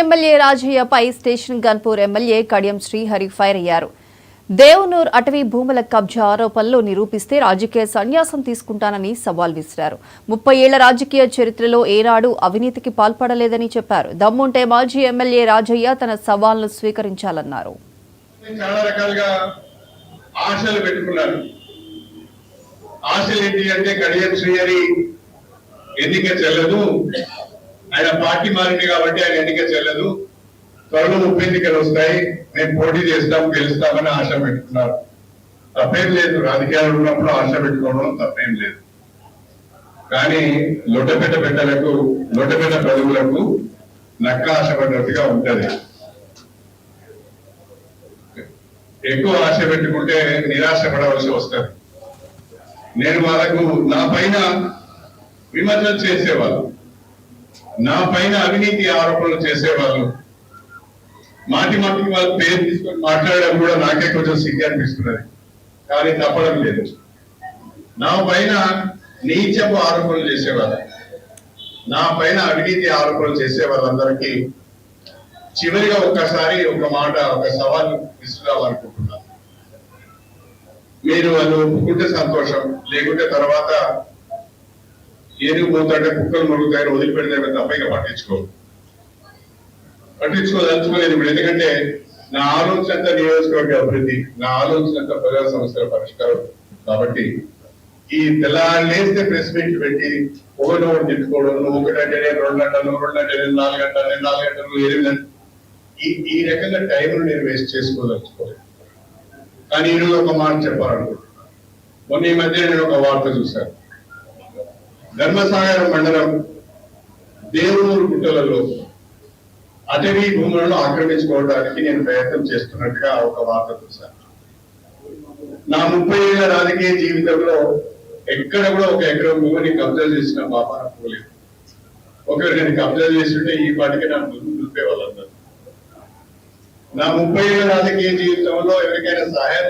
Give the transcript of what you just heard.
MLA రాజయ్యపై station Ghanpur MLA Kadiyam Srihari fire అయ్యారు. దేవనూర్ అటవీ భూముల కబ్జా ఆరోపణలు నిరూపిస్తే రాజకీయ సన్యాసం తీసుకుంటానని సవాల్ విసిరారు. 30 ఏళ్ల రాజకీయ చరిత్రలో ఏనాడు అవినీతికి పాల్పడలేదని చెప్పారు. దమ్ముంటే మాజీ ఎమ్మెల్యే రాజయ్య తన సవాల్ను స్వీకరించాలన్నారు. చాలా రకాలుగా ఆశలు పెట్టుకున్నారు. ఆశలు ఏంటి అంటే కడియం శ్రీహరి ఎన్నిక చెల్లదు, ఆయన పార్టీ మారింది కాబట్టి ఆయన ఎన్నిక చెల్లదు, త్వరలో ఉప ఎన్నికలు వస్తాయి, మేము పోటీ చేస్తాం గెలుస్తామని ఆశ పెట్టుకున్నారు. తప్పేం లేదు, రాజకీయాలు ఉన్నప్పుడు ఆశ పెట్టుకోవడం తప్పేం లేదు. కానీ లొట్టపెట్ట ప్రజలకు నక్క ఆశపడినట్టుగా ఉంటది. ఎక్కువ ఆశ పెట్టుకుంటే నిరాశ పడవలసి వస్తుంది. నేను వాళ్ళకు నా పైన విమర్శలు చేసేవాళ్ళు, నా పైన అవినీతి ఆరోపణలు చేసేవాళ్ళు, మాటికి వాళ్ళ పేరు తీసుకొని మాట్లాడడం కూడా నాకే కొంచెం సిగ్గు అనిపిస్తున్నది. కానీ తప్పడం లేదు. నా పైన నీచపు ఆరోపణలు చేసేవాళ్ళు, నా పైన అవినీతి ఆరోపణలు చేసే వాళ్ళందరికీ చివరిగా ఒక్కసారి ఒక సవాల్ విసురాలనుకుంటున్నాను. మీరు అది ఒప్పుకుంటే సంతోషం, లేకుంటే తర్వాత ఏనుగు పోతాడే కుక్కలు మురుగుతాయని వదిలిపెడితే తప్ప ఇక పట్టించుకోదలుచుకోలేదు. ఇప్పుడు ఎందుకంటే నా ఆలోచన అంతా నియోజకవర్గ అభివృద్ధి, నా ఆలోచన అంతా ప్రజా సమస్యల పరిష్కారం. కాబట్టి ఈ తెల్లారేస్తే ప్రెస్ మీట్ పెట్టి ఒకటి తిట్టుకోవడం, నువ్వు 1 గంట, నేను 2 గంటలు, 2 గంటలు, నేను 4 గంటలు, నేను 4 గంటలు, 8 గంటలు, ఈ రకంగా టైంను నేను వేస్ట్ చేసుకోదలుచుకోలేదు. కానీ ఈరోజు ఒక మాట చెప్పాలనుకుంటున్నాను. మొన్న ఈ మధ్య నేను ఒక వార్త చూశాను. ధర్మసాగరం మండలం దేవనూరు గుట్టలలో అటవీ భూములను ఆక్రమించుకోవడానికి నేను ప్రయత్నం చేస్తున్నట్టుగా ఒక వార్త చూశాను. నా 30 ఏళ్ల రాజకీయ జీవితంలో ఎక్కడ కూడా 1 ఎకరం భూమిని కబ్జా చేసిన పాపాన పోలేదు. ఒకవేళ నేను కబ్జా చేస్తుంటే ఈ పాటికి నా ముందు నిలిపే వాళ్ళందరూ. నా 30 ఏళ్ల రాజకీయ జీవితంలో ఎవరికైనా సహాయం